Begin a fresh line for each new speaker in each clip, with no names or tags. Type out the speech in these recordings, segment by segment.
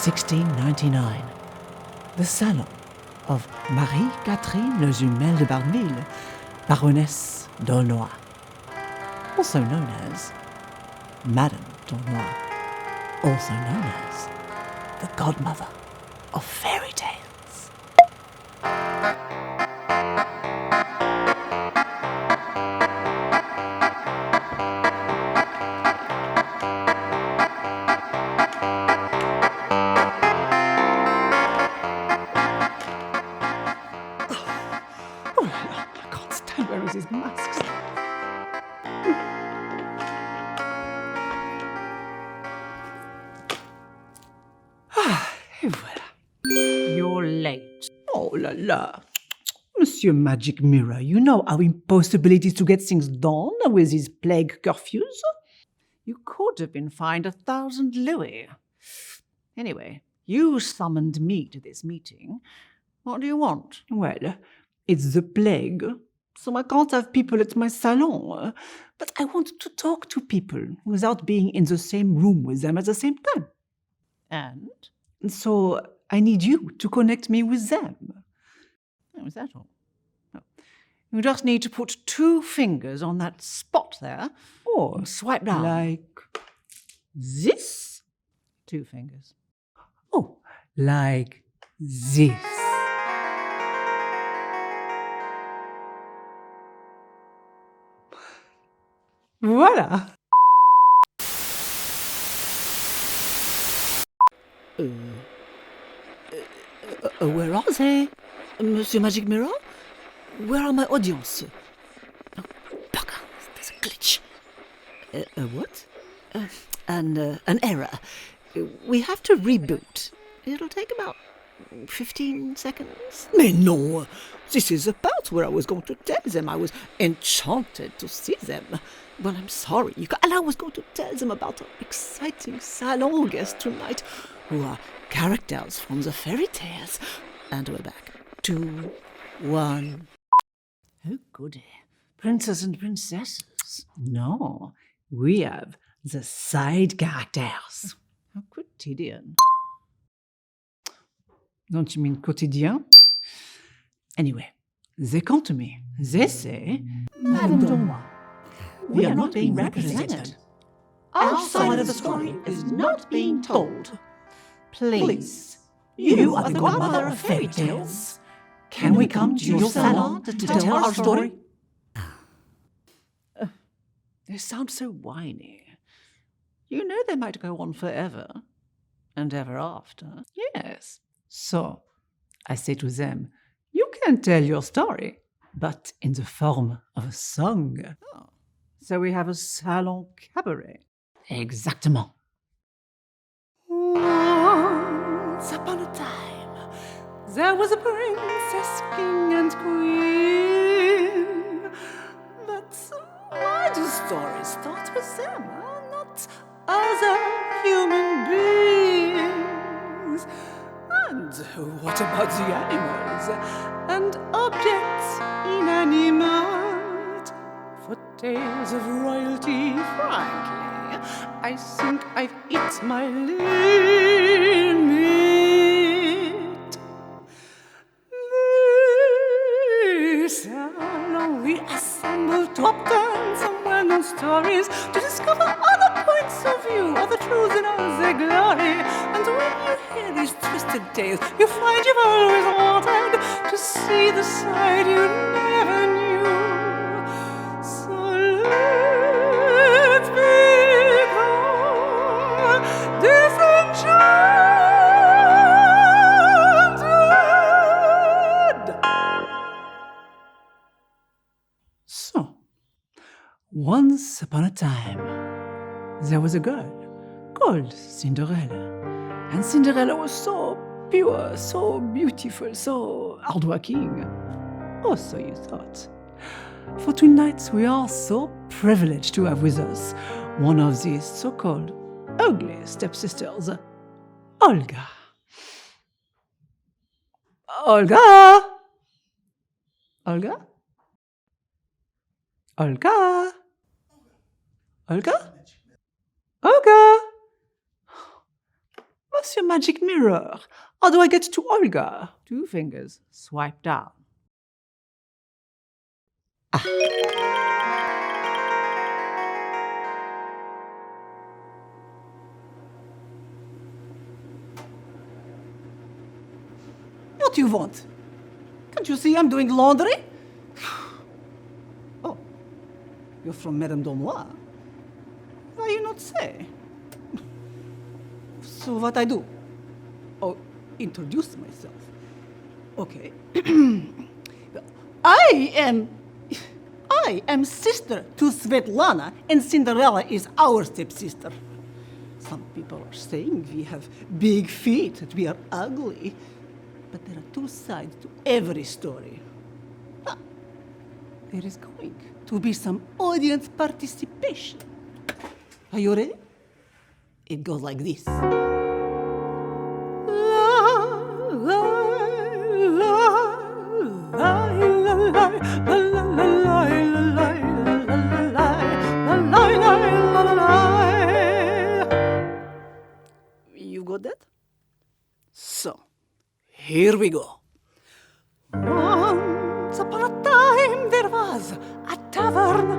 1699. The salon of Marie-Catherine Le Jumelle de Barneville, Baroness d'Aulnoy, also known as Madame d'Aulnoy, also known as the godmother of fairy tales. I can't stand wearing these masks. Et voilà. You're late. Oh la la. Monsieur Magic Mirror, you know how impossible it is to get things done with these plague curfews? You could have been fined 1,000 louis. Anyway, you summoned me to this meeting. What do you want? Well, it's the plague, so I can't have people at my salon. But I want to talk to people without being in the same room with them at the same time. And? So I need you to connect me with them. Oh, is that all? No. You just need to put 2 fingers on that spot there, or swipe down. Like this? 2 fingers. Oh, like this. Voilà. Where are they? Monsieur Magic Mirror? Where are my audience? Oh, bugger, there's a glitch. What? An error. We have to reboot. It'll take about 15 seconds. Mais non! This is the part where I was going to tell them I was enchanted to see them. Well, I'm sorry. And I was going to tell them about our exciting salon guests tonight, who are characters from the fairy tales. And we're back. 2, 1. Oh, goody. Princes and princesses. No, we have the side characters. How quotidian. Don't you mean quotidien? Anyway, they come to me. They say, Madame d'Aulnoy, we are not being represented. Our side of the story is not being told. Please, you are the godmother of fairy tales. Can we come to your salon to tell our story? They sound so whiny. You know they might go on forever and ever after. Yes. So, I say to them, you can tell your story, but in the form of a song. Oh. So we have a salon cabaret. Exactement. Once upon a time, there was a princess, king and queen. But why do stories start with them, not other human beings? And what about the animals and objects inanimate? For tales of royalty, frankly, I think I've hit my limit. This salon we assemble to obtain some well-known stories, to discover other points of view of the truth in all their glory. And when you hear these twisted tales, you find you've always wanted to see the side you never knew. So let's become disenchanted. So, once upon a time, there was a girl called Cinderella. And Cinderella was so pure, so beautiful, so hardworking. Or so you thought. For tonight we are so privileged to have with us one of these so-called ugly stepsisters, Olga. Olga! Olga? Olga? Olga? Olga? Monsieur Magic Mirror, how do I get to Olga? 2 fingers. Swipe down. What do you want? Can't you see I'm doing laundry? Oh, you're from Madame Dormois. Why you not say? So what I do? Oh, introduce myself. Okay. I am sister to Svetlana, and Cinderella is our stepsister. Some people are saying we have big feet, that we are ugly. But there are 2 sides to every story. There is going to be some audience participation. Are you ready? It goes like this. You got that? So, here we go. Once upon a time there was a tavern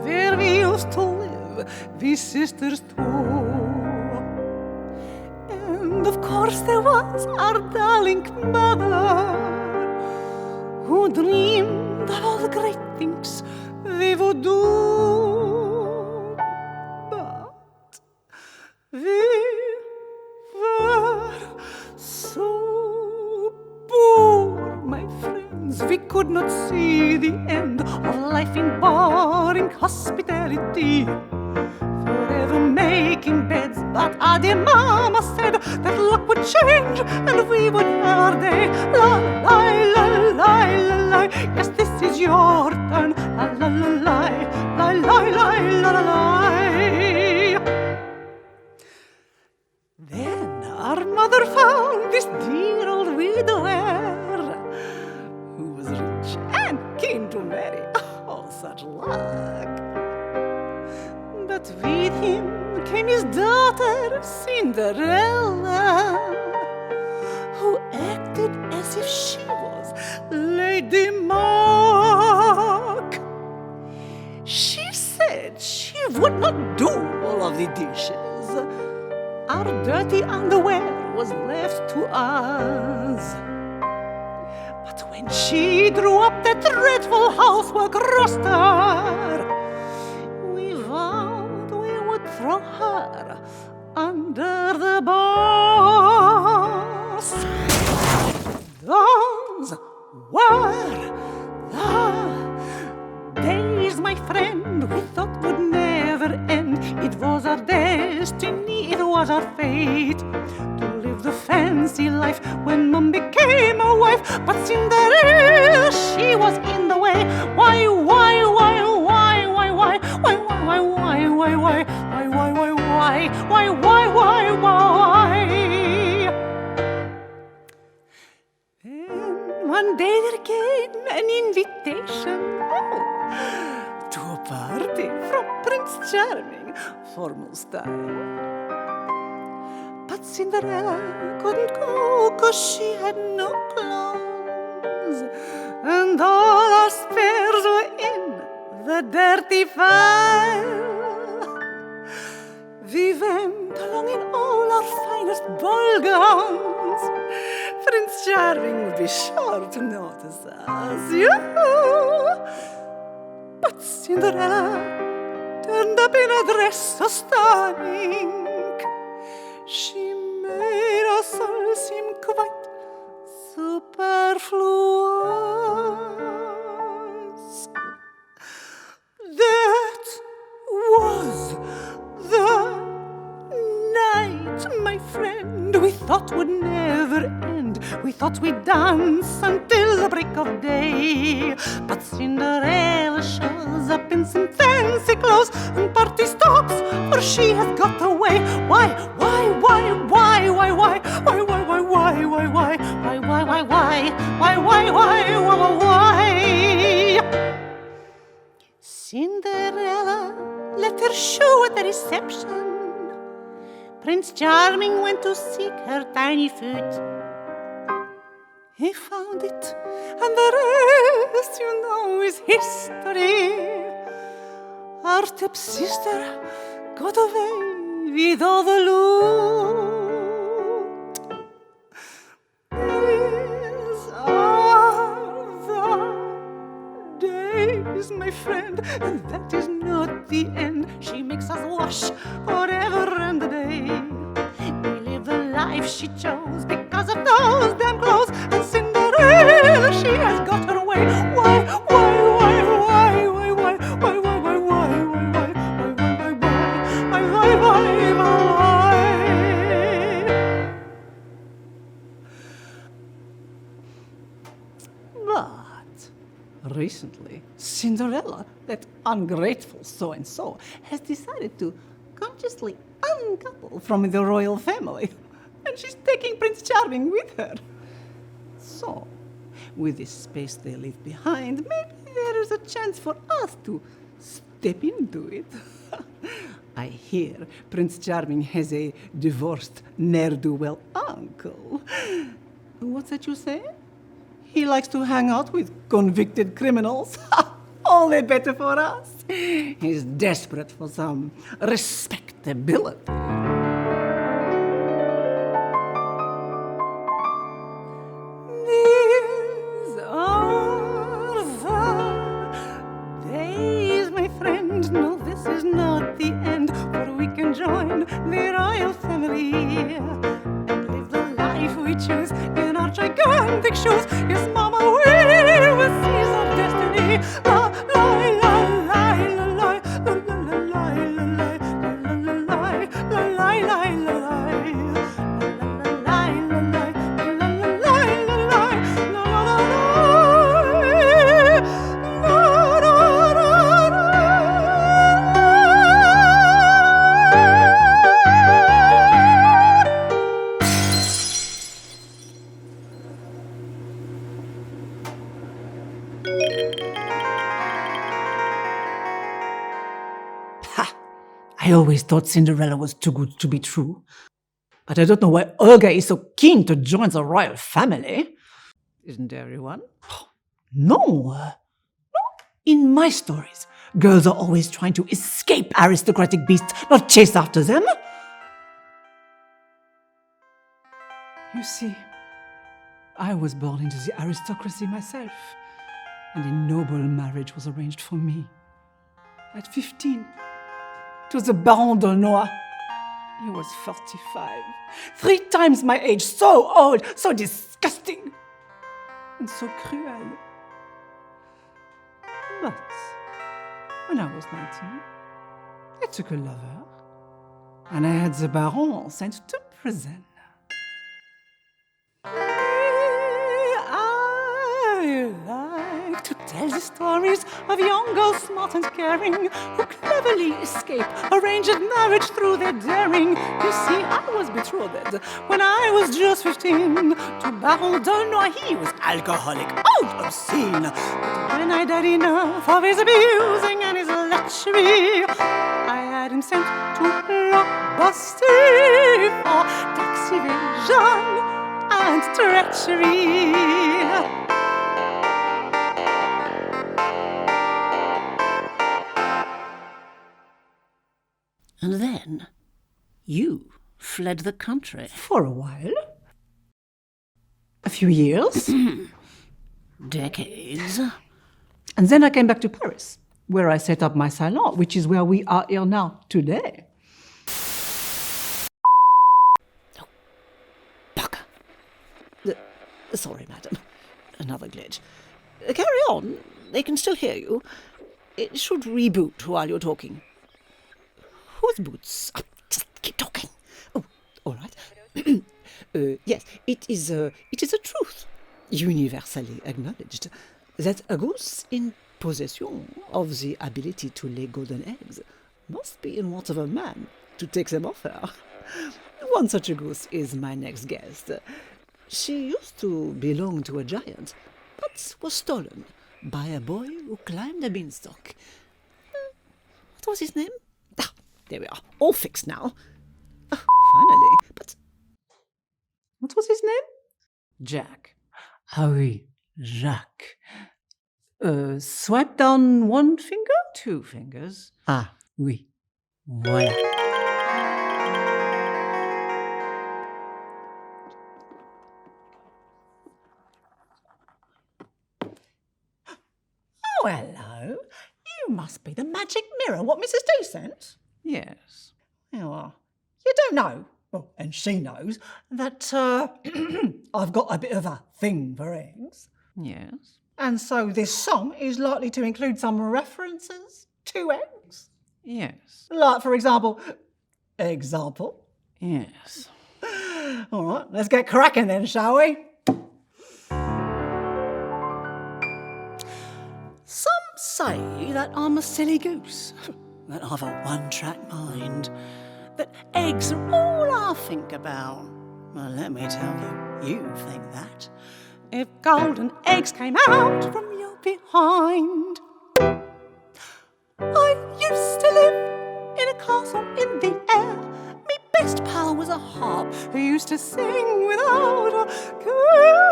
where we used to live, we sisters too. And of course there was our darling mother who dreamed of all the great things we would do. But we were so poor, my friends, we could not see the end of life in boring hospitality. Forever making beds, but our dear mama said that luck would change and we would have our day. La la la la la la. Yes, this is your turn. La la la la la la la la la. Then our mother found this dear old widower who was rich and keen to marry. Oh, such luck. But with him came his daughter Cinderella, who acted as if she was Lady Mark. She said she would not do all of the dishes. Our dirty underwear was left to us. But when she drew up that dreadful housework roster, we vowed we would throw her under the bus. Those were the days, my friend, we thought would never end. It was our destiny, it was our fate to live the fancy life when Mom became a wife. But Cinderella, she was in the way. Why? And one day there came an invitation to a party from Prince Charming, formal style. But Cinderella couldn't go 'cause she had no clothes, and all our spares were in the dirty file. We went along in all our finest ball gowns. Prince Charming would be sure to notice us. Yoo-hoo! But Cinderella turned up in a dress so stunning. She made us all seem quite superfluous. That was the night, my friend, we thought would never end. We thought we'd dance until the break of day. But Cinderella shows up in some fancy clothes and party stops, for she has got away. Why? Cinderella let her show at the reception, Prince Charming went to seek her tiny foot. He found it, and the rest, you know, is history. Our stepsister got away with all the loot. These are the days, my friend, and that is not the end. She makes us wash forever and a day. We live the life she chose because of those damn clothes. And Cinderella, she has got her way. Why? But recently, Cinderella, that ungrateful so-and-so, has decided to consciously uncouple from the royal family. And she's taking Prince Charming with her. So, with this space they leave behind, maybe there is a chance for us to step into it. I hear Prince Charming has a divorced ne'er-do-well uncle. What's that you say? He likes to hang out with convicted criminals. All the better for us. He's desperate for some respectability. These are the days, my friend. No, this is not the end, for we can join the royal family and live the life we choose in our gigantic shoes. Yes, Mama, we will seize our destiny. La, la, la, la, la, la, la, la, la, la, la, la, la, la. I always thought Cinderella was too good to be true. But I don't know why Olga is so keen to join the royal family. Isn't everyone? No. In my stories, girls are always trying to escape aristocratic beasts, not chase after them. You see, I was born into the aristocracy myself, and a noble marriage was arranged for me. At 15, to the Baron d'Aulnoy. He was 45, 3 times my age, so old, so disgusting, and so cruel. But when I was 19, I took a lover, and I had the Baron sent to prison. I like to tell the stories of young girls smart and caring who cleverly escape arranged marriage through their daring. You see, I was betrothed when I was just 15 to Baron d'Aulnoy. He was alcoholic, out of scene. But when I had enough of his abusing and his luxury, I had him sent to La Bastille for tax evasion and treachery.
And then you fled the country.
For a while. A few years.
Decades.
And then I came back to Paris, where I set up my salon, which is where we are here now today.
Oh, bugger. Sorry, madam. Another glitch. Carry on. They can still hear you. It should reboot while you're talking. Whose boots? Oh, just keep talking. Oh, all right. Yes, it is a truth, universally acknowledged, that a goose in possession of the ability to lay golden eggs must be in want of a man to take them off her. One such a goose is my next guest. She used to belong to a giant, but was stolen by a boy who climbed a beanstalk. What was his name? Ah, there we are, all fixed now. finally. But
What was his name?
Jack.
Ah oui, Jacques. Swipe down one finger?
2 fingers.
Ah, oui. Voilà.
Oh, hello. You must be the magic mirror what Mrs. D sent.
Yes.
Oh, you don't know, well, and she knows, that I've got a bit of a thing for eggs.
Yes.
And so this song is likely to include some references to eggs.
Yes.
Like, for example, example.
Yes.
All right, let's get cracking then, shall we? Some say that I'm a silly goose, that I've a one-track mind, that eggs are all I think about. Well, let me tell you, you think that. If golden eggs came out from your behind. I used to live in a castle in the air. Me best pal was a harp who used to sing without a care.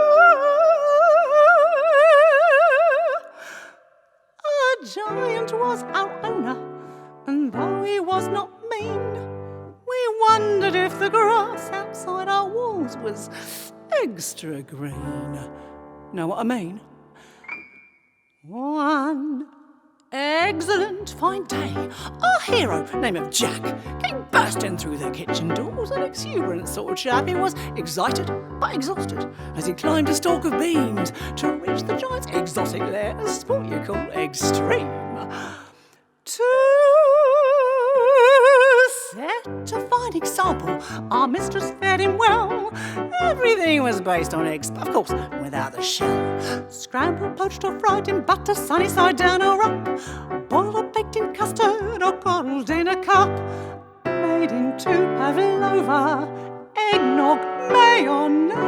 A giant was our owner, and though he was not mean, we wondered if the grass outside our walls was extra green. Know what I mean? One excellent fine day, our hero, name of Jack, came bursting through the kitchen doors, an exuberant sort of chap. He was excited but exhausted as he climbed a stalk of beans to reach the giant's exotic lair, a sport you call extreme. To set a fine example, our mistress fed him well. Everything was based on eggs, of course, without the shell. Scrambled, poached or fried in butter, sunny side down or up. Boiled or baked in custard or coddled in a cup. Made into pavlova, eggnog, mayonnaise.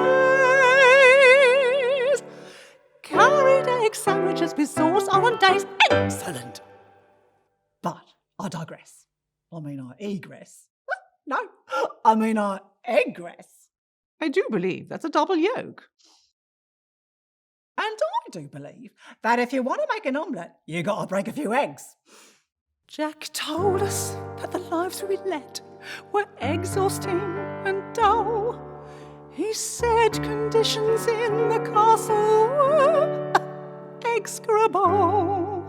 Curried egg sandwiches with sauce on days. Excellent. But I digress. I mean, I egress. No, I mean, I egress.
I do believe that's a double yolk.
And I do believe that if you want to make an omelette, you got to break a few eggs. Jack told us that the lives we led were exhausting and dull. He said conditions in the castle were execrable.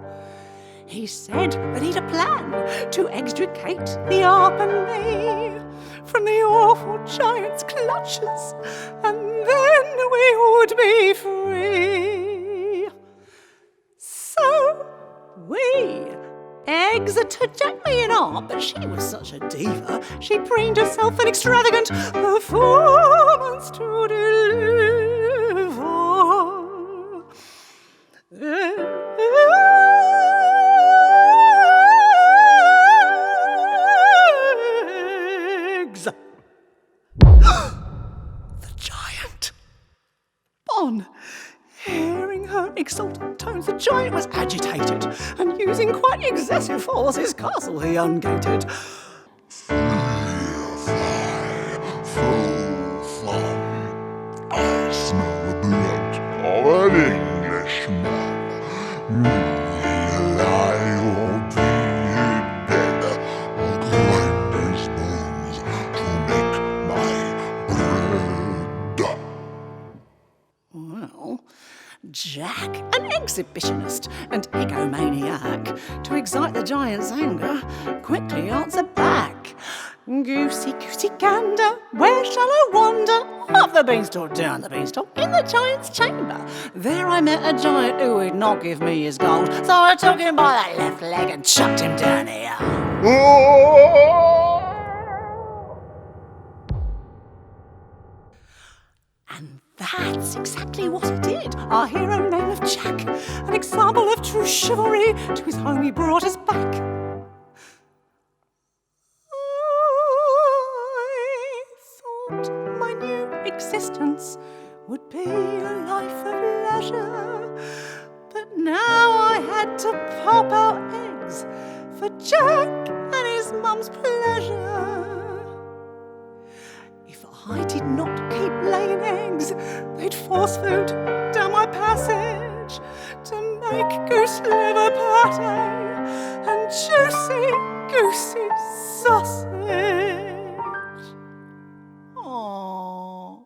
He said that he'd a plan to extricate the harp and me from the awful giant's clutches, and then we would be free. So we exited Jack, me and Art, but she was such a diva, she preened herself an extravagant performance to deliver. The giant. On hearing her exultant tones, the giant was agitated, and using quite excessive force, his castle he ungated.
Full fun. I smell the blood of an Englishman. Will I or be dead, or grind his bones to make my bread?
Well, Jack, an exhibitionist and egomaniac, to excite the giant's anger, quickly answered back. Goosey, goosey gander, where shall I wander? Up the beanstalk, down the beanstalk, in the giant's chamber. There I met a giant who would not give me his gold, so I took him by the left leg and chucked him down the hole. And that's exactly what he did. Our hero, name of Jack, an example of true chivalry, to his home he brought us back. I thought my new existence would be a life of leisure, but now I had to pop out eggs for Jack and his mum's pleasure. fast food down my passage to make goose liver pate and juicy, goosey sausage. Aww.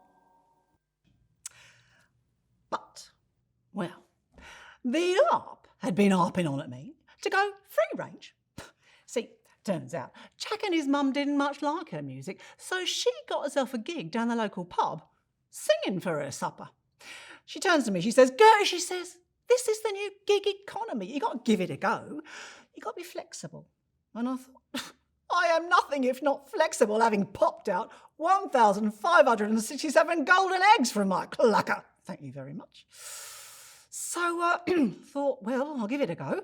But, well, the ARP had been harping on at me to go free range. See, turns out Jack and his mum didn't much like her music, so she got herself a gig down the local pub, singing for her supper. She turns to me, she says, Gertie, she says, this is the new gig economy. You got to give it a go. You got to be flexible. And I thought, I am nothing if not flexible, having popped out 1,567 golden eggs from my clucker. Thank you very much. So thought, well, I'll give it a go.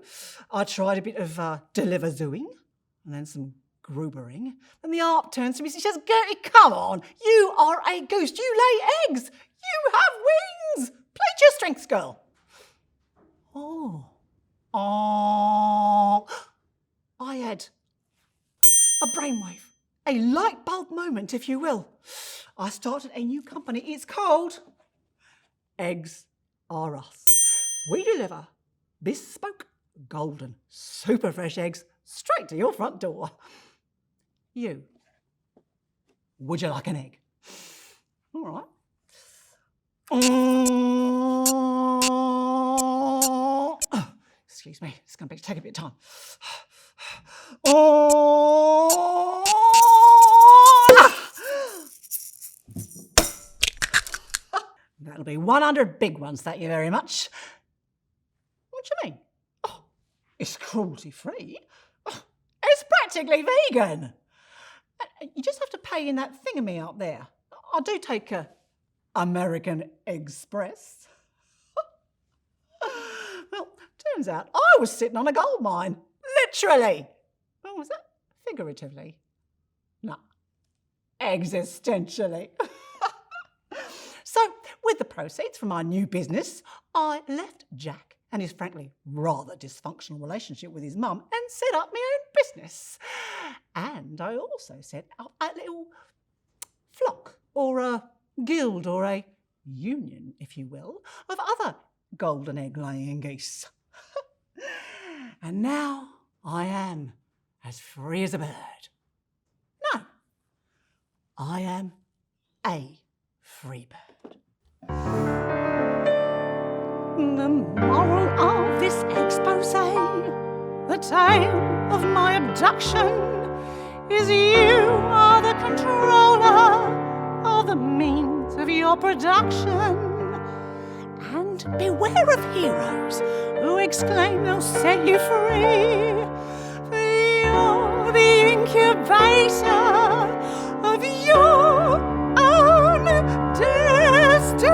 I tried a bit of deliver-zooing and then some groobering. And the ARP turns to me and says, Gertie, come on, you are a goose. You lay eggs. You have wings. Play to your strengths, girl. Oh. I had a brainwave, a light bulb moment, if you will. I started a new company. It's called Eggs Are Us. We deliver bespoke, golden, super fresh eggs straight to your front door. You, would you like an egg? All right. Excuse me, it's going to take a bit of time. That'll be 100 big ones, thank you very much. What do you mean? Oh, it's cruelty-free. Oh, it's practically vegan. You just have to pay in that thingamy out there. I do take a American Express. Well, turns out I was sitting on a gold mine. Literally. What was that? Figuratively? No. Existentially. So, with the proceeds from my new business, I left Jack and his frankly rather dysfunctional relationship with his mum and set up my own business. And I also set up a little flock, or a guild, or a union, if you will, of other golden egg-laying geese. And now I am as free as a bird. No, I am a free bird. The moral of this expose, the tale of my abduction, is you are the controller of the means of your production. And beware of heroes who exclaim they'll set you free, for you're the incubator of your own destiny.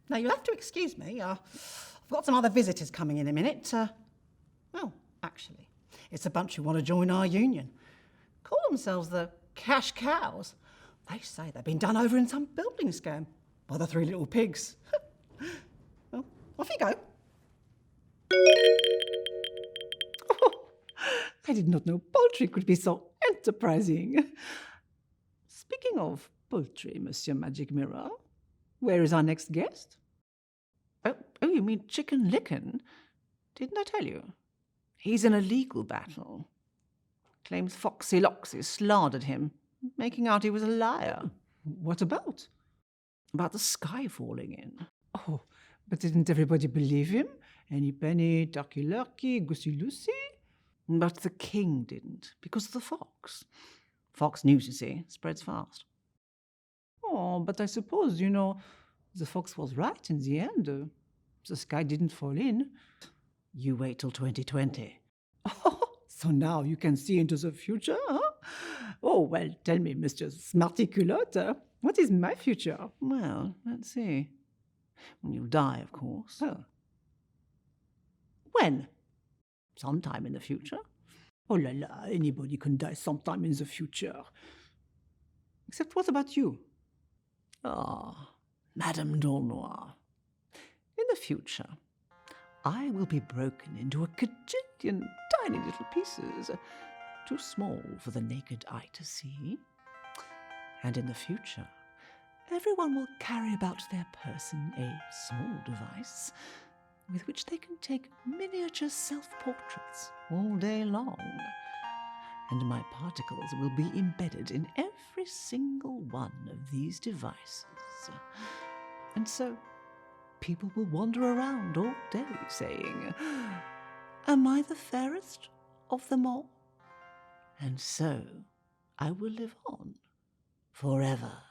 Now, you'll have to excuse me. I've got some other visitors coming in a minute. Well, actually, it's a bunch who want to join our union. Call themselves the Cash Cows. They say they've been done over in some building scam by the three little pigs. Well, off you go. Oh, I did not know poultry could be so enterprising. Speaking of poultry, Monsieur Magic Mirror, where is our next guest? Oh, you mean Chicken Licken? Didn't I tell you? He's in a legal battle. Claims Foxy Loxy slandered him, making out he was a liar. What about? About the sky falling in. Oh, but didn't everybody believe him? Any penny, turkey lurkey, goosey loosey? But the king didn't, because of the fox. Fox news, you see, spreads fast. Oh, but I suppose, the fox was right in the end. The sky didn't fall in. You wait till 2020. Oh, so now you can see into the future, huh? Oh, well, tell me, Mr. Smarty-culotte, what is my future? Well, let's see. When you'll die, of course. Oh. When? Sometime in the future. Oh la la, anybody can die sometime in the future. Except what about you? Ah, Madame Dornoir. In the future, I will be broken into a cajillion tiny little pieces
too small for the naked eye to see. And in the future, everyone will carry about their person a small device with which they can take miniature self-portraits all day long. And my particles will be embedded in every single one of these devices. And so, people will wander around all day saying, "Am I the fairest of them all?" And so, I will live on forever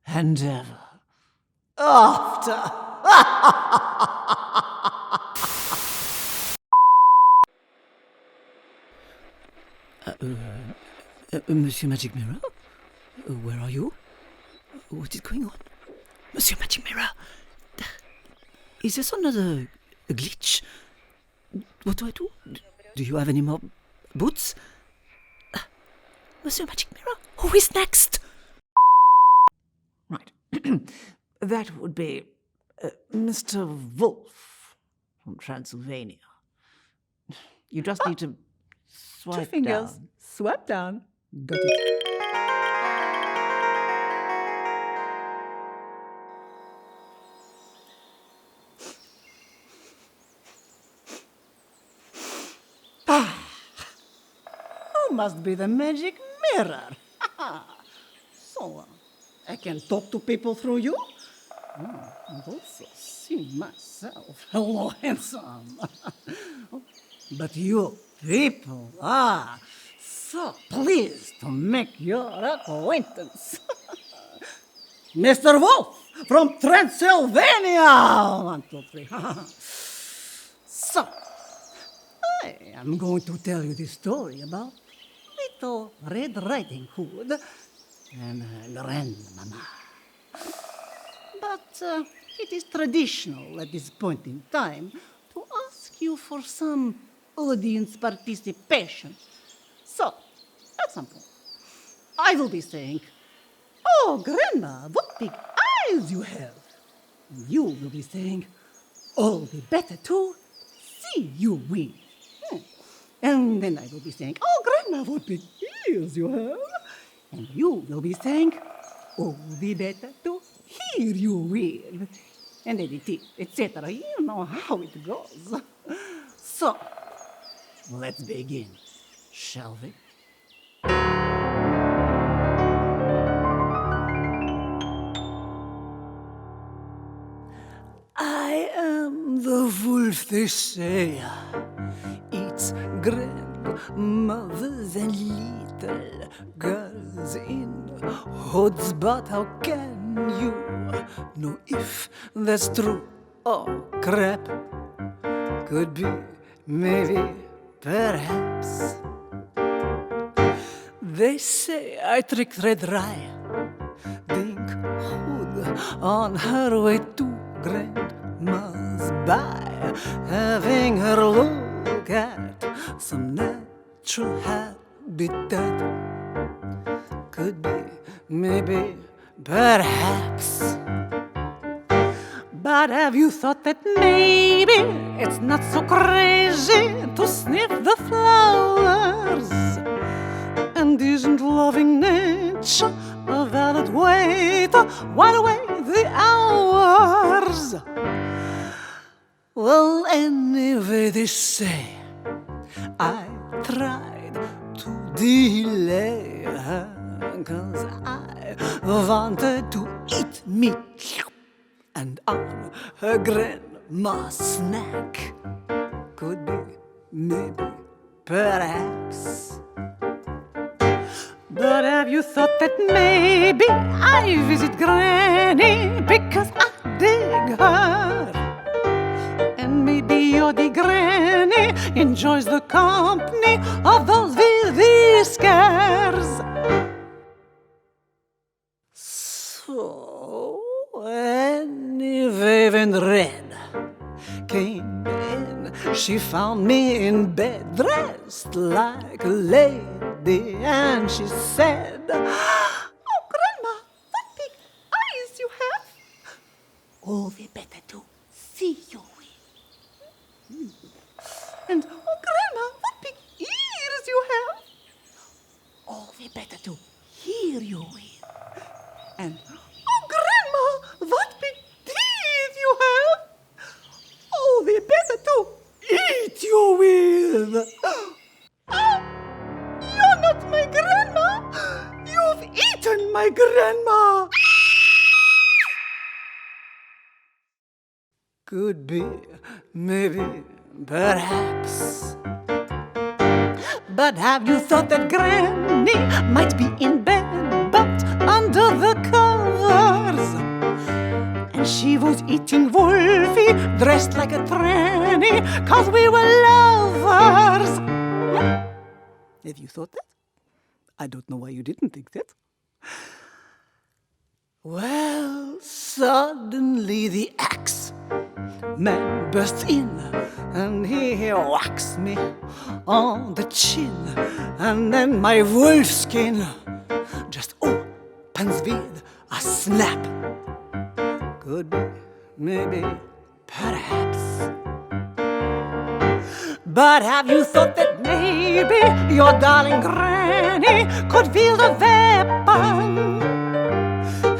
and ever after.
Monsieur Magic Mirror? Where are you? What is going on? Monsieur Magic Mirror? Is this another glitch? What do I do? Do you have any more boots? Monsieur Magic Mirror? Who is next?
Right. That would be Mr. Wolf from Transylvania. You just need to swipe
2 fingers.
down.
Swipe down. Got it.
You must be the magic mirror. So, I can talk to people through you? And also see myself. Hello, handsome. But you people are so pleased to make your acquaintance. Mr. Wolf from Transylvania. 1, 2, 3. So, I am going to tell you the story about little Red Riding Hood and her grandmama. But it is traditional at this point in time to ask you for some audience participation. So, at some point, I will be saying, "Oh, Grandma, what big eyes you have!" And you will be saying, "All the better to see you win." And then I will be saying, "Oh, Grandma, what big ears you have!" And you will be saying, "All the better to hear you win." And etc. You know how it goes. So, let's begin, shall we? I am the wolf, they say. It's grandmothers and little girls in hoods. But how can you know if that's true or crap? Could be, maybe, perhaps. They say I tricked Red Riding Hood on her way to Grandma's by having her look at some natural habitat. Could be, maybe, perhaps. But have you thought that maybe it's not so crazy to sniff the flowers? And isn't loving nature a valid way to while away the hours? Well, anyway, they say I tried to delay her 'cause I wanted to eat meat and on her grandma's snack. Could be, maybe, perhaps. But have you thought that maybe I visit Granny because I dig her? And maybe your the Granny enjoys the company of those whiskers. So, anyway, when Red came in, she found me in bed, dressed like a lady, and she said, "Oh, Grandma, what big eyes you have! All the better to see you with. And, oh, Grandma, what big ears you have!
hear you with.
And, oh, Grandma, what big teeth you have! Oh, they better to eat you with! Oh, you're not my grandma! You've eaten my grandma! Could be, maybe, perhaps. But have you thought that Granny might be in bed, but under the covers? And she was eating Wolfie, dressed like a tranny, 'cause we were lovers. Have you thought that? I don't know why you didn't think that. Well, suddenly the axe man bursts in, and he whacks me on the chin, and then my wolf skin just opens with a snap. Could be, maybe, perhaps. But have you thought that maybe your darling granny could wield a weapon?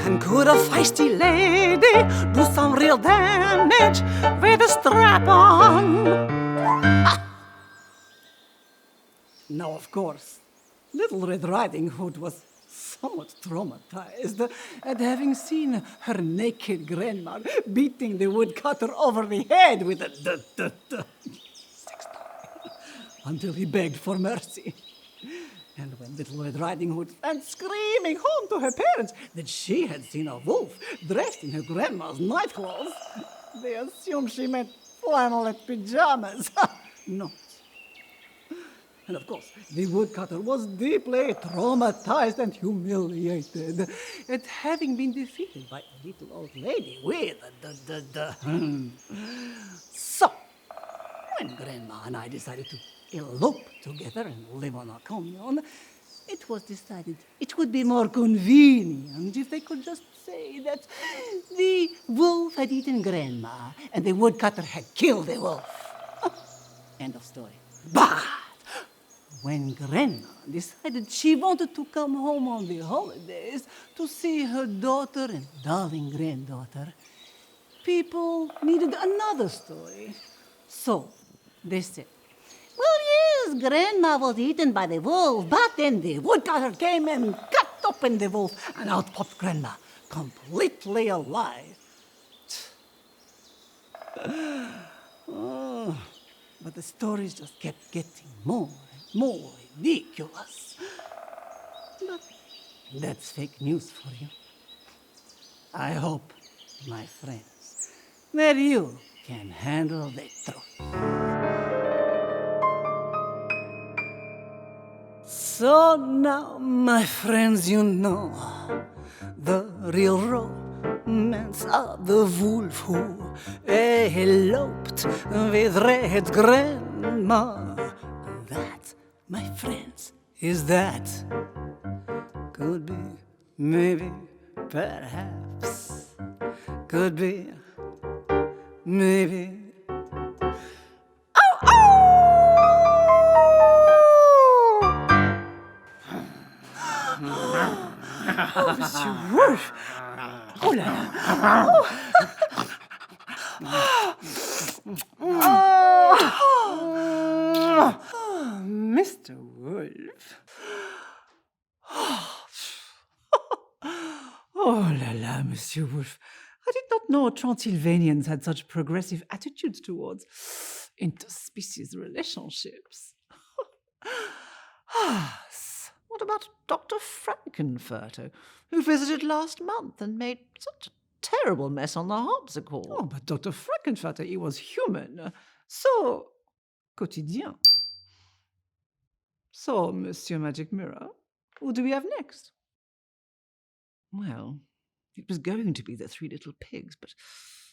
And could a feisty lady do some real damage with a strap-on? Now, of course, Little Red Riding Hood was somewhat traumatized at having seen her naked grandma beating the woodcutter over the head with a sex toy until he begged for mercy. And when Little Red Riding Hood ran screaming home to her parents that she had seen a wolf dressed in her grandma's nightclothes, they assumed she meant flannelette pajamas. No. And of course, the woodcutter was deeply traumatized and humiliated at having been defeated by a little old lady with a So, when Grandma and I decided to elope together and live on our commune, it was decided it would be more convenient if they could just say that the wolf had eaten Grandma and the woodcutter had killed the wolf. End of story. But when Grandma decided she wanted to come home on the holidays to see her daughter and darling granddaughter, people needed another story. So they said, well, yes, Grandma was eaten by the wolf, but then the woodcutter came and cut open the wolf, and out popped Grandma, completely alive. Oh, but the stories just kept getting more and more ridiculous. But that's fake news for you. I hope, my friends, that you can handle the truth. So now, my friends, you know the real romance of the wolf who eloped with Red Grandma. That, my friends, is that. Could be, maybe, perhaps. Could be, maybe. Oh, Monsieur Wolf! Oh là là! Oh, Mr. Wolf. Oh la la, Monsieur Wolf. I did not know Transylvanians had such progressive attitudes towards interspecies relationships. What about Dr. Frankenfurter, who visited last month and made such a terrible mess on the harpsichord? Oh, but Dr. Frankenfurter, he was human. So quotidien. So, Monsieur Magic Mirror, who do we have next? Well, it was going to be the Three Little Pigs, but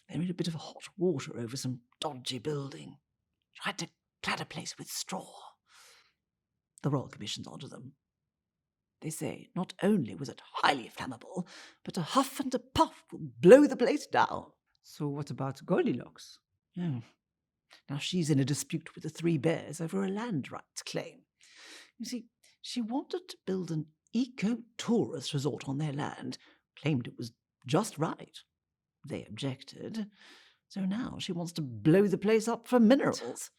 they made a bit of hot water over some dodgy building. Tried to clad a place with straw. The Royal Commission's onto them. They say not only was it highly flammable, but a huff and a puff will blow the place down. So what about Goldilocks? Oh. Now she's in a dispute with the Three Bears over a land rights claim. You see, she wanted to build an
eco-tourist resort on their land, claimed it was just right. They objected. So now she wants to blow the place up for minerals.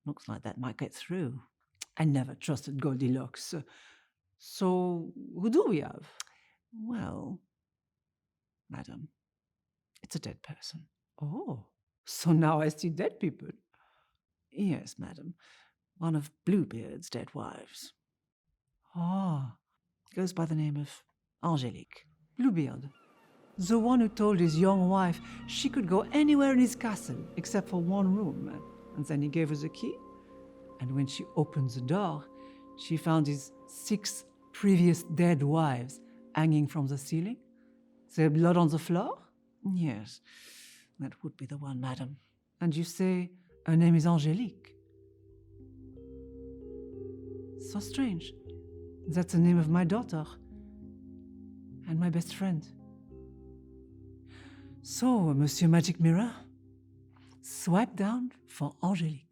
Looks like that might get through.
I never trusted Goldilocks. So, who do we have?
Well, madam, it's a dead person.
Oh, so now I see dead people.
Yes, madam. One of Bluebeard's dead wives.
Ah,
Goes by the name of Angelique.
Bluebeard. The one who told his young wife she could go anywhere in his castle except for one room. And then he gave her the key. And when she opened the door, she found his 6 previous dead wives hanging from the ceiling. Their blood on the floor.
Yes, that would be the one, madam.
And you say her name is Angelique. So strange. That's the name of my daughter. And my best friend. So, Monsieur Magic Mirror, swipe down for Angelique.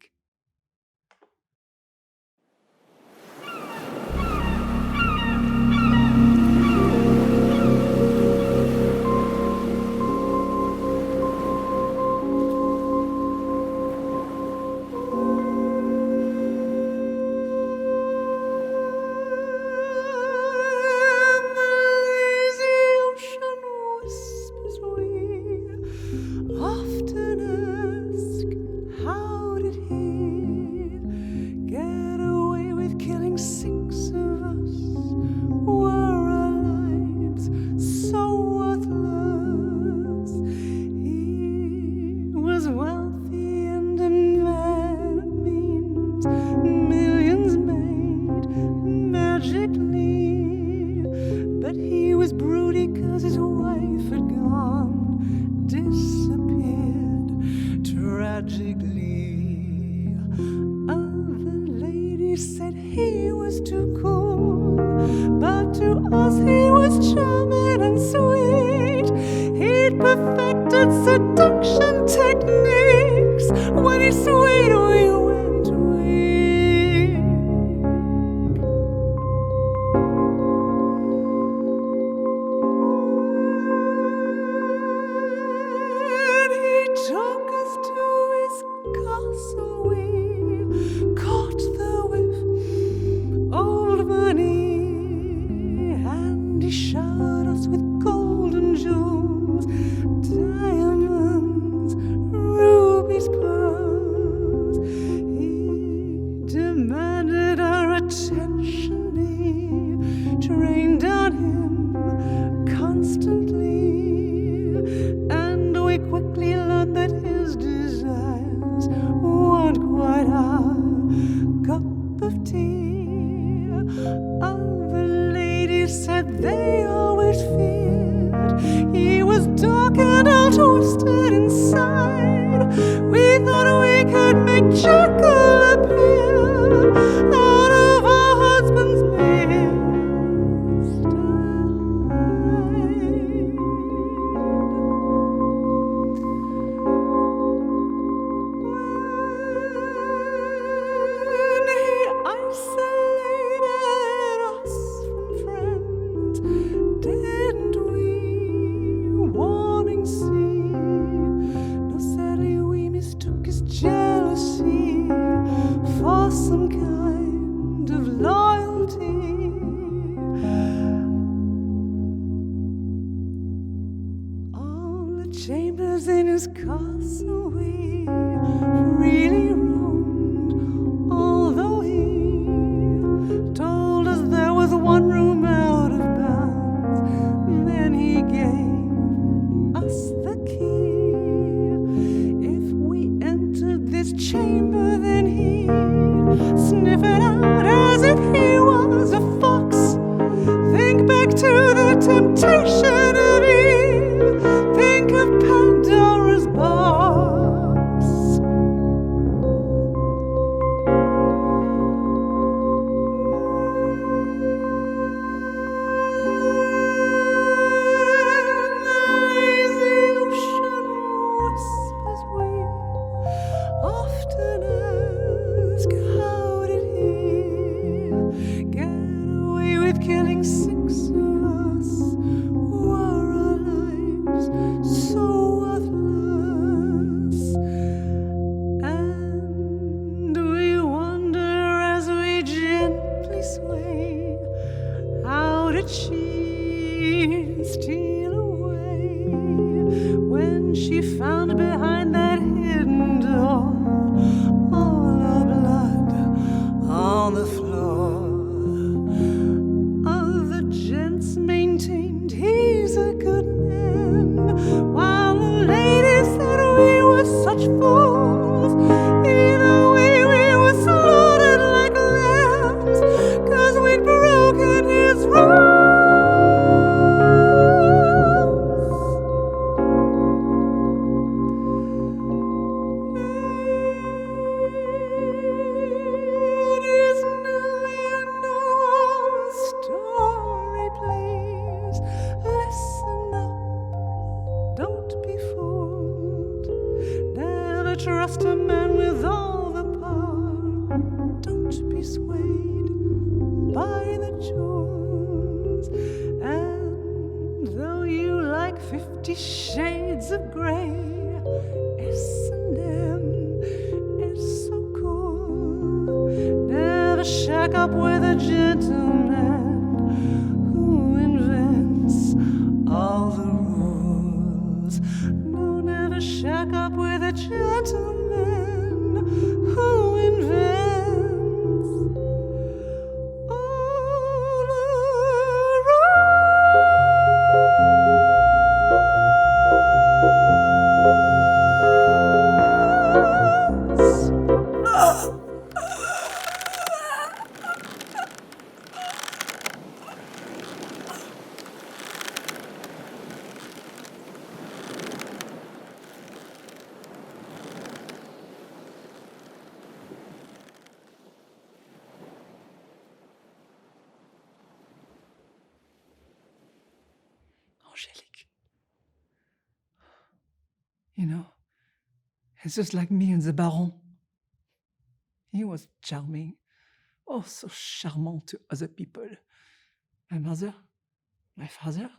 Chambers in his castle we really roamed, although he told us there was one room out of bounds. Then he gave us the key. If we entered this chamber, then he'd sniff it out as if he was a fox. Think back to the temptation of Eve. Think of Pandora's box. steal away when she found behind that hidden door all her blood on the floor. Other gents maintained he's a good man, while the ladies said we were such fools. Either way, we were slaughtered like lambs, 'cause we'd broken his rules. Ladies, now you know our story, please. Listen up, don't be fooled. Never trust a man with all the power. Don't be swayed by the tunes. And though you like 50 Shades of Grey, S&M is so cool. Never shack up with a gentleman who invents all the rules. No, never shack up with a gentleman who invents all the rules. Angelique. You know, it's just like me and the Baron. He was charming. Oh, so charmant to other people. My mother, my father,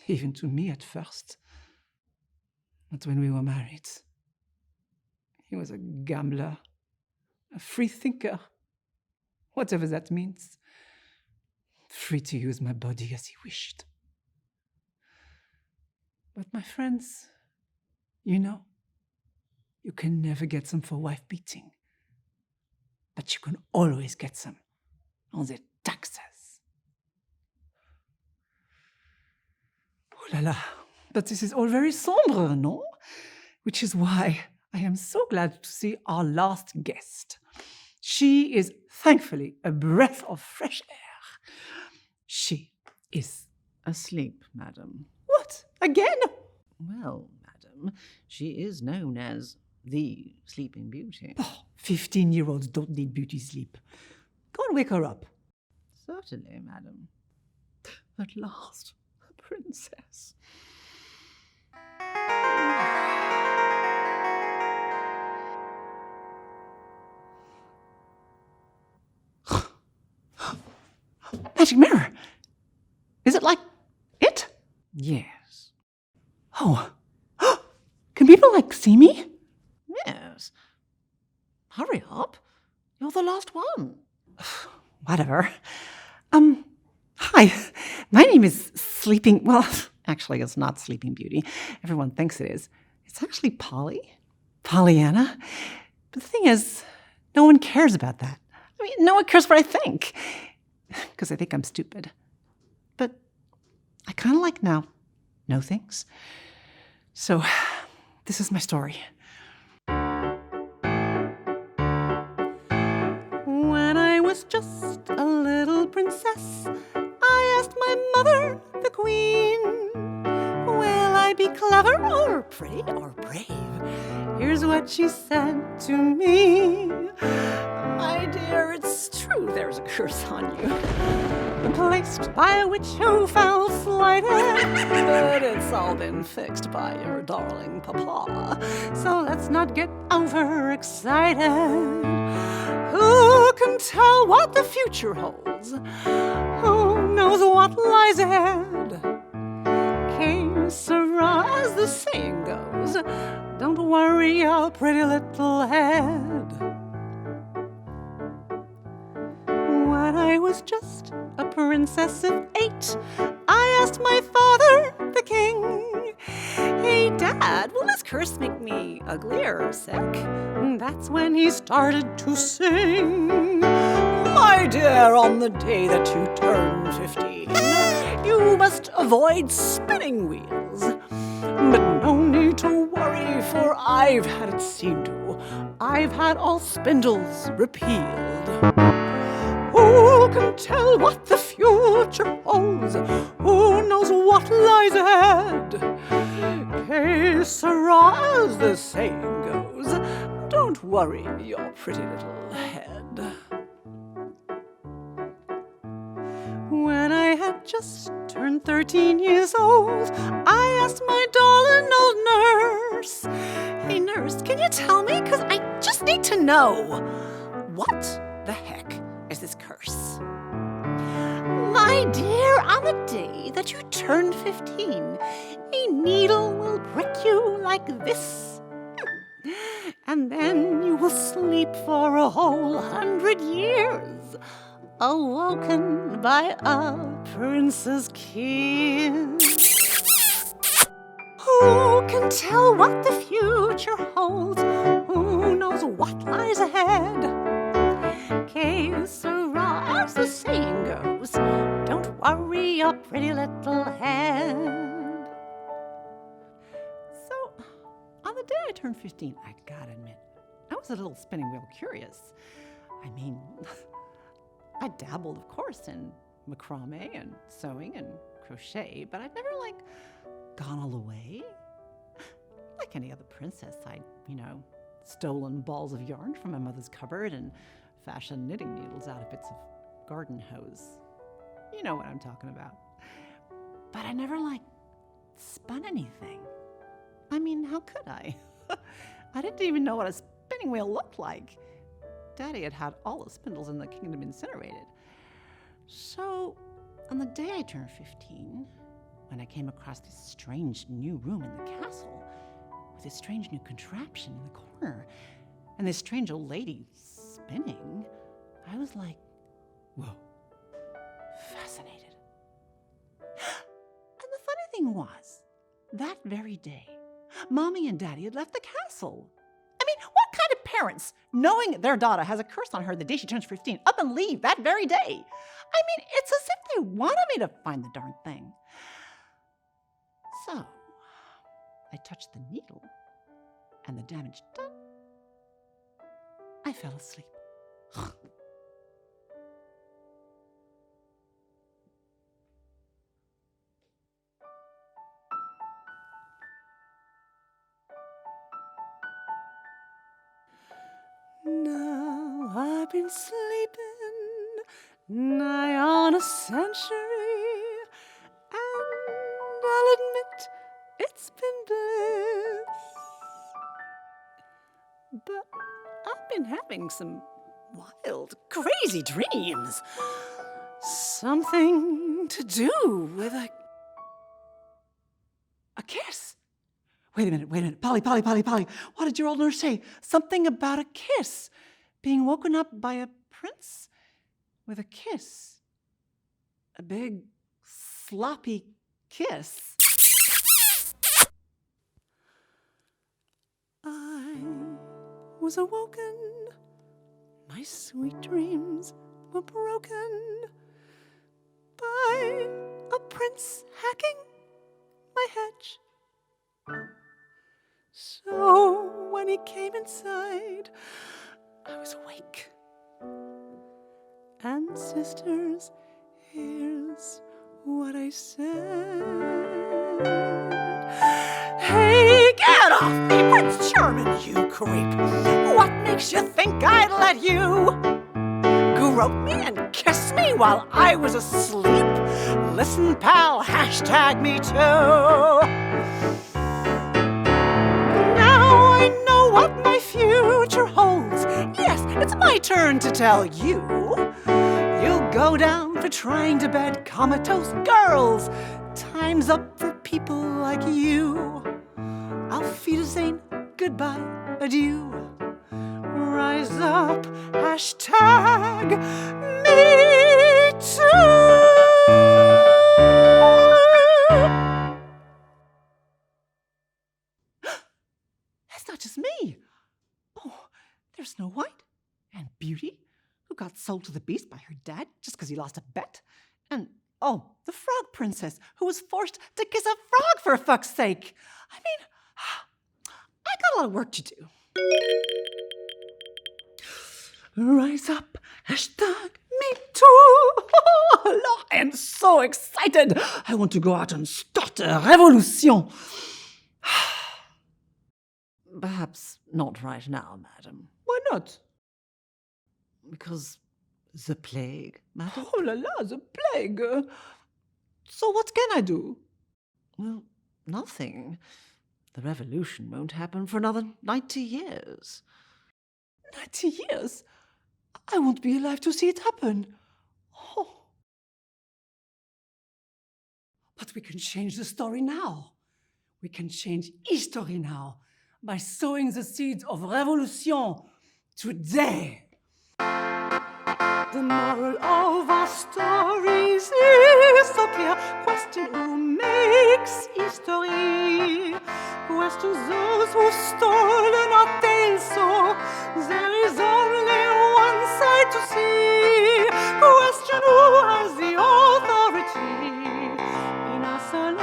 even to me at first. But when we were married, he was a gambler, a free thinker, whatever that means. Free to use my body as he wished. But my friends, you know, you can never get some for wife beating. But you can always get some on the taxes. Oh la la, but this is all very sombre, no? Which is why I am so glad to see our last guest. She is thankfully a breath of fresh air. She is asleep, madam. What? Again?
Well, madam, she is known as the Sleeping Beauty.
Oh, 15-year-olds don't need beauty sleep. Go and wake her up.
Certainly, madam.
At last, a princess. Magic mirror! Is it like it?
Yes.
Oh. Can people, see me?
Yes. Hurry up. You're the last one.
Whatever. Hi. My name is Sleeping... Well, actually, it's not Sleeping Beauty. Everyone thinks it is. It's actually Pollyanna. But the thing is, no one cares about that. I mean, no one cares what I think. Because I think I'm stupid. But I kind of like now know things. So, this is my story. When I was just a little princess, I asked my mother, the queen, will I be clever or pretty or brave? Here's what she said to me. My dear, it's true there's a curse on you, placed by a witch who fell slighted, but it's all been fixed by your darling papa, so let's not get overexcited. Who can tell what the future holds? Who knows what lies ahead? Que sera, as the saying goes. Don't worry your pretty little head. When I was just a princess of 8, I asked my father
curse make me ugly or sick? That's when he started to sing. My dear, on the day that you turn 15, you must avoid spinning wheels. But no need to worry, for I've had it seen to. I've had all spindles repealed. Who can tell what the future holds? Who knows what lies ahead? Que sera, as the saying goes. Don't worry your pretty little head. When I had just turned 13 years old, I asked my darling old nurse, "Hey nurse, can you tell me? 'Cause I just need to know. What the heck is this curse?" "My dear, on the day that you turn 15, a needle will prick you like this. And then you will sleep for a whole 100 years, awoken by a prince's kiss. Who can tell what the future holds? Who knows what lies ahead? Que sera, as the saying goes. Don't worry your pretty little head." So, on the day I turned 15, I gotta admit, I was a little spinning wheel curious. I mean, I dabbled, of course, in macrame and sewing and crochet, but I'd never, gone all the way. Like any other princess, I'd, stolen balls of yarn from my mother's cupboard and fashioned knitting needles out of bits of garden hose. You know what I'm talking about. But I never, spun anything. I mean, how could I? I didn't even know what a spinning wheel looked like. Daddy had had all the spindles in the kingdom incinerated. So, on the day I turned 15, when I came across this strange new room in the castle, with this strange new contraption in the corner, and this strange old lady spinning, I was like, whoa, fascinated. And the funny thing was, that very day, Mommy and Daddy had left the castle. I mean, what kind of parents, knowing their daughter has a curse on her the day she turns 15, up and leave that very day? I mean, it's as if they wanted me to find the darn thing. So, I touched the needle, and the damage done, I fell asleep. Now I've been sleeping nigh on a century, and I'll admit it's been bliss. But I've been having some wild, crazy dreams. Something to do with a kiss. Wait a minute. Polly. What did your old nurse say? Something about a kiss. Being woken up by a prince with a kiss. A big, sloppy kiss. I was awoken. My sweet dreams were broken by a prince hacking my hedge. So when he came inside, I was awake. And sisters, here's what I said. Hey, get off me, Prince Charming, you creep. What makes you think I'd let you grope me and kiss me while I was asleep? Listen, pal, hashtag me too. I know what my future holds. Yes, it's my turn to tell you. You'll go down for trying to bed comatose girls. Time's up for people like you. Auf Wiedersehen, goodbye, adieu. Rise up, hashtag me too.
Snow White and Beauty, who got sold to the beast by her dad just because he lost a bet. And, oh, the Frog Princess, who was forced to kiss a frog for fuck's sake. I mean, I got a lot of work to do. Rise up, hashtag me too. I am so excited. I want to go out and start a revolution.
Perhaps not right now, madam.
Why not?
Because the plague, madam?
Oh la la, the plague. So what can I do?
Well, nothing. The revolution won't happen for another 90 years.
90 years? I won't be alive to see it happen. Oh. But we can change the story now. We can change history now by sowing the seeds of revolution today. The moral of our stories is so clear. Question who makes history. Question those who stolen our tales, so there is only one side to see. Question who has the authority. In our salon,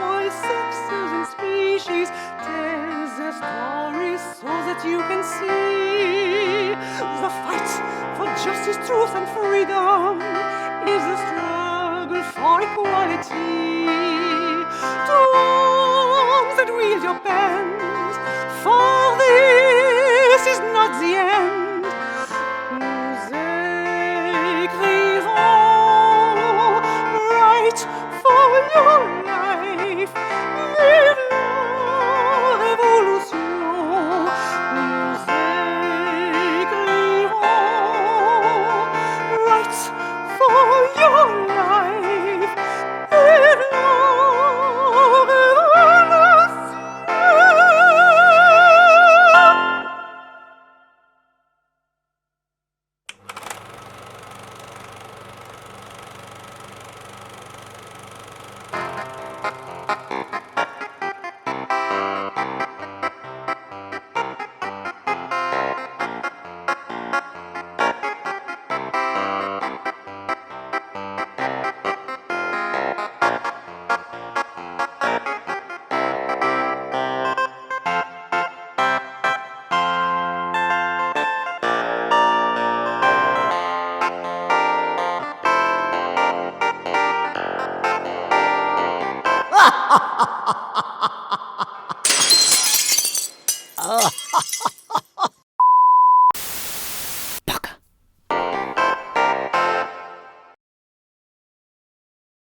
all sexes and species tell their stories so that you can see. The fight for justice, truth and freedom is the struggle for equality.